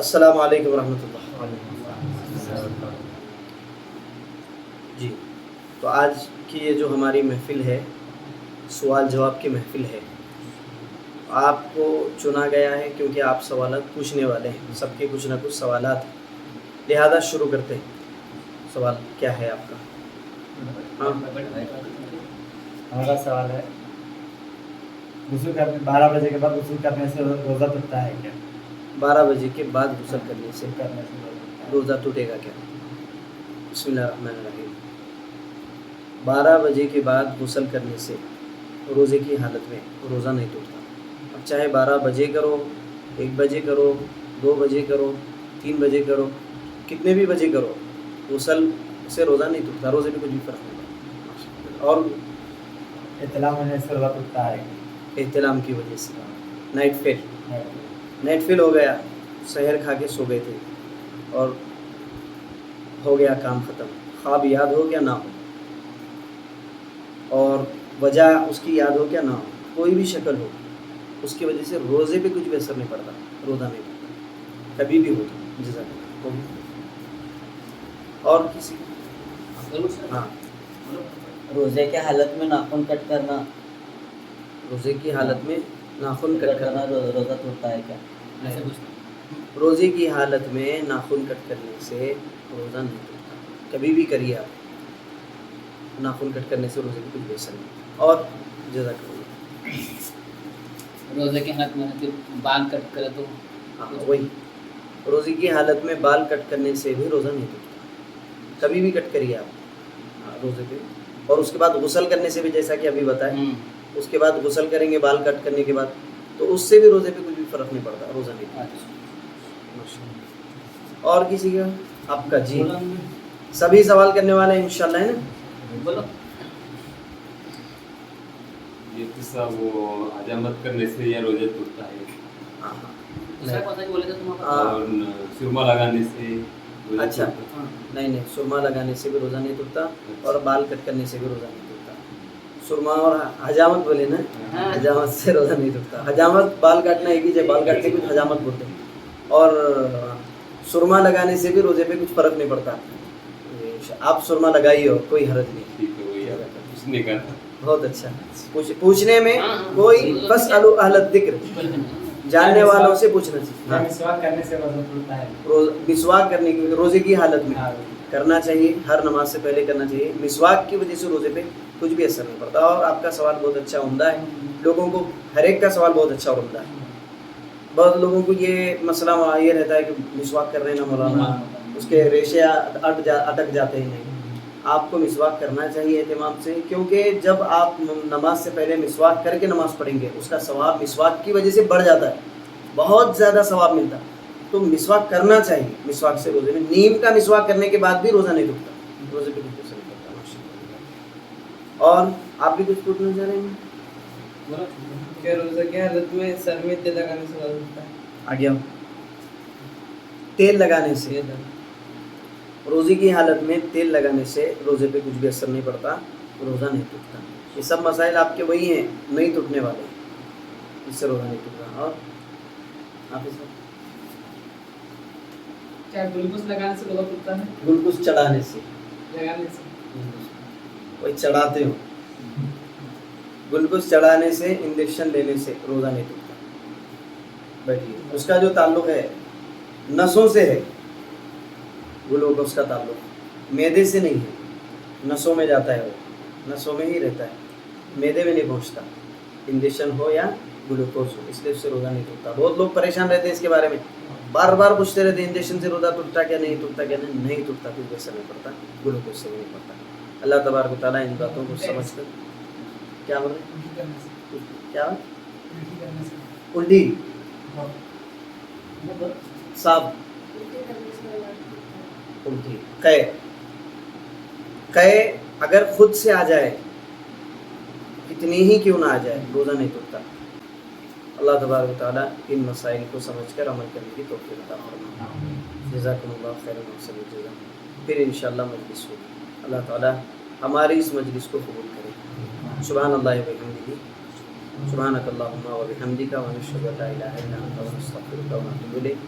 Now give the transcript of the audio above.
السلام علیکم ورحمۃ اللہ۔ جی، تو آج کی یہ جو ہماری محفل ہے، سوال جواب کی محفل ہے، آپ کو چنا گیا ہے کیونکہ آپ سوالات پوچھنے والے ہیں، سب کے کچھ نہ کچھ سوالات ہیں، لہذا شروع کرتے ہیں۔ سوال کیا ہے آپ کا؟ ہاں، ہمارا سوال ہے، غسل کرنے 12 بجے کے بعد غسل کرنے سے روزہ ٹوٹتا ہے کیا؟ 12 بجے کے بعد غسل کرنے سے روزہ روزہ ٹوٹے گا کیا؟ بسم اللہ الرحمن الرحیم۔ 12 بجے کے بعد غسل کرنے سے روزے کی حالت میں روزہ نہیں ٹوٹتا۔ اب چاہے 12 بجے کرو، 1 بجے کرو، 2 بجے کرو، 3 بجے کرو، کتنے بھی بجے کرو، غسل سے روزہ نہیں ٹوٹتا، روزے میں کچھ بھی فرق نہیں پڑتا۔ اور احتلام ہونے سے روزہ ٹوٹتا ہے کیا؟ احتلام کی وجہ سے نائٹ فیل ہو گیا، سحر کھا کے سو گئے تھے اور ہو گیا کام ختم، خواب یاد ہو گیا نہ ہو، اور وجہ اس کی یاد ہو کیا نہ ہو، کوئی بھی شکل ہو، اس کی وجہ سے روزے پہ کچھ بھی اثر نہیں پڑتا، روزہ نہیں پڑتا، کبھی بھی ہوتا۔ جزاک اللہ۔ اور کسی؟ ہاں، روزے کے حالت میں ناخن کٹ کرنا، روزے کی حالت میں ناخن کٹ کرنا روزہ ٹوٹتا ہے کیا؟ روزے کی حالت میں ناخن کٹ کرنے سے روزہ نہیں ٹوٹتا، کبھی بھی کریے آپ، ناخن کٹ کرنے سے روزے کی کچھ بھی اثر نہیں۔ اور جزاک اللہ۔ روزے کی حالت میں بال کٹ کرے تو ہاں وہی، روزے کی حالت میں بال کٹ کرنے سے بھی روزہ نہیں ٹوٹتا، کبھی بھی کٹ کریے آپ روزے پہ۔ اور اس کے بعد غسل کرنے سے بھی، جیسا کہ ابھی بتائیں، اس کے بعد غسل کریں گے بال کٹ کرنے کے بعد، تو اس سے بھی روزے پہ کچھ بھی فرق نہیں پڑتا، روزہ نہیں ٹوٹتا۔ اور کسی کا؟ آپ کا؟ جی، سبھی سوال کرنے والے ہیں انشاءاللہ، ہے نا؟ بولو۔ یہ قصہ وہ حجامت کرنے سے یا روزہ ٹوٹتا ہے، ہاں ہاں، دوسرا کون سا بولے تھے تم؟ اور سرما لگانے سے روزہ اچھا، ٹوٹتا ہے۔ نہیں، سرما لگانے سے بھی روزہ نہیں ٹوٹتا، اور بال کٹ کرنے سے بھی روزہ نہیں ٹوٹتا۔ سرما اور حجامت بولے نا، حجامت سے روزہ نہیں ٹوٹتا۔ حجامت بال کاٹنا ایک ہی ہے، بال کاٹنے کو حجامت بولتے ہیں، اور سرما لگانے سے بھی روزے پہ کچھ فرق نہیں پڑتا۔ آپ سرما لگائیے ہو، کوئی حرج نہیں۔ ٹھیک ہے، وہی اس نے کہا۔ بہت اچھا، پوچھنے میں کوئی فاسألوا اہل الذکر، جاننے والوں سے پوچھنا چاہیے۔ مسواک کرنے سے روزہ ٹوٹتا ہے؟ مسواک کرنے کی روزے کی حالت میں کرنا چاہیے، ہر نماز سے پہلے کرنا چاہیے۔ مسواک کی وجہ سے روزے پہ کچھ بھی اثر نہیں پڑتا۔ اور آپ کا سوال بہت اچھا عمدہ ہے، لوگوں کو ہر ایک کا سوال بہت اچھا اور عمدہ ہے۔ بہت لوگوں کو یہ مسئلہ یہ رہتا ہے کہ مسواک کر رہے ہیں نا مولانا، اس کے ریشے اٹک جاتے ہیں۔ نہیں، آپ کو مسواک کرنا چاہیے اہتمام سے، کیونکہ جب آپ نماز سے پہلے مسواک کر کے نماز پڑھیں گے، اس کا ثواب مسواک کی وجہ سے بڑھ جاتا ہے، بہت زیادہ ثواب ملتا ہے۔ تو مسواک کرنا چاہیے، مسواک سے روزے میں نیم کا مسواک کرنے کے بعد بھی روزہ نہیں ٹوٹتا، روزے پہ کچھ اثر نہیں پڑتا۔ اور آپ بھی کچھ پوچھنا چاہ رہے ہیں؟ کہ روزہ کی حالت میں سر میں تیل لگانے سے روزہ ٹوٹتا ہے؟ آگے ہم تیل لگانے سے، روزے کی حالت میں تیل لگانے سے روزے پہ کچھ بھی اثر نہیں پڑتا، روزہ نہیں ٹوٹتا۔ یہ سب مسائل آپ کے وہی ہیں، نہیں ٹوٹنے والے ہیں، اس سے روزہ نہیں ٹوٹتا۔ اور حافظ صاحب؟ کیا گلوکوز لگانے سے روزہ ٹوٹتا ہے؟ گلوکوز چڑھانے سے، لگانے سے وہی چڑھاتے ہو، گلوکوز چڑھانے سے، انجیکشن لینے سے روزہ نہیں ٹوٹتا۔ بیٹھیے، اس کا جو تعلق ہے نسوں سے ہے، گلوکوز کا تعلق معدے سے نہیں ہے، نسوں میں جاتا ہے، وہ نسوں میں ہی رہتا ہے، معدے میں نہیں پہنچتا، انجیکشن ہو یا گلوکوز ہو، اس لیے اس سے روزہ نہیں ٹوٹتا۔ بہت لوگ پریشان رہتے ہیں اس کے بارے میں، بار بار پوچھتے رہتے ہیں انجیکشن سے روزہ ٹوٹتا کیا، نہیں ٹوٹتا کیا؟ نہیں ٹوٹتا، کوئی اثر نہیں پڑتا، گلوکوز سے بھی نہیں پڑتا۔ اللہ تبارک و تعالیٰ ان باتوں کو سمجھ کر، کیا بول رہے ہیں؟ کیا الٹی صاحب، الٹی قے اگر خود سے آ جائے، کتنی ہی کیوں نہ آ جائے، روزہ نہیں ٹوٹتا۔ اللہ تبارک و تعالیٰ ان مسائل کو سمجھ کر عمل کرنے کی توفیق عطا فرمائے۔ جزاکم اللہ خیر و جزا۔ پھر انشاءاللہ مجلس ہوگی، اللہ تعالیٰ ہماری اس مجلس کو قبول کرے۔ سبحان اللہ و بحمدہ، سبحانک اللہم و بحمدک، ونشہد ان لا الہ الا انت، ونستغفرک ونتوب الیک۔